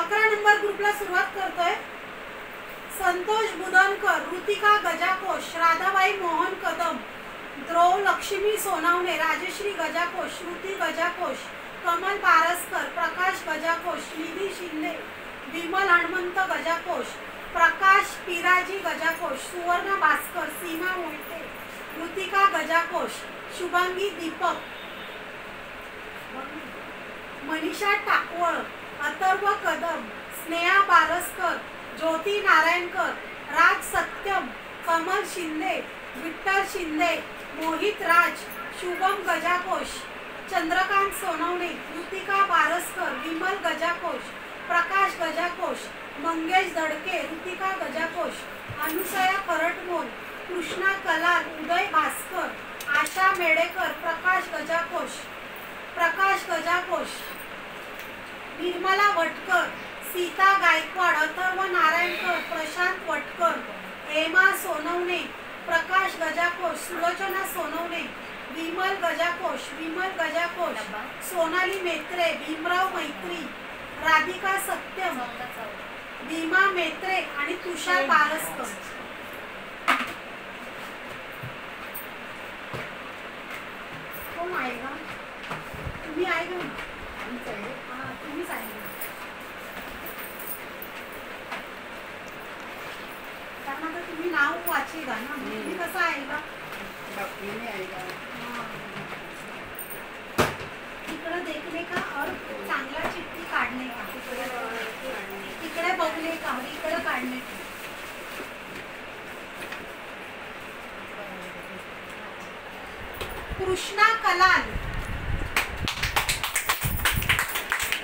11 number ग्रुपला सुरुवात करतोय. संतोष बुदनकर, ऋतिका गजाकोश, राधाबाई मोहन कदम, द्रोव लक्ष्मी सोनावणे, राजश्री गजाकोश, श्रुती गजाकोश, कमल पारसकर, प्रकाश गजाकोश, निधी शिंदे, विमल हनुमंत गजाकोश, प्रकाश पिराजी गजाकोश, सुवर्ण भास्कर, सीमा मोहिते, ऋतिका गजाकोश, शुभांगी दीपक, मनीषा टाकवळ, अथर्व कदम, स्नेहा बारसकर, ज्योती नारायणकर, राज सत्यम, कमल शिंदे, विठ्ठल शिंदे, मोहित राज, शुभम गजाकोश, चंद्रकांत सोनवणे, ऋतिका बारसकर, विमल गजाकोश, प्रकाश गजाकोश, मंगेश धडके, ऋतिका गजाकोश, अनुसया करटमोल, कृष्णा कलाल, उदय भास्कर, आशा मेडेकर, प्रकाश गजाकोश, निर्मला वटकर, सीता गायकवाड, अथर्व नारायणकर, प्रशांत वटकर, हेमा सोनवणे, प्रकाश गजाकोश, सुलोचना सोनवणे, विमल गजाकोश, सोनाली मेत्रे, भीमराव मैत्री, राधिका सत्यम, भीमा मेत्रे आणि तुषार पारसकर. कोण आहे का? तुम्ही आहे का? तुम्हीच आहे. कारण आता तुम्ही नाव वाचेगा ना, तुम्ही कसं आहे का? इकडं देखणे का और चांगला चिठ्ठी काढणे का, तिकडे बघणे का, इकडे काढणे का. कृष्णा कलाल,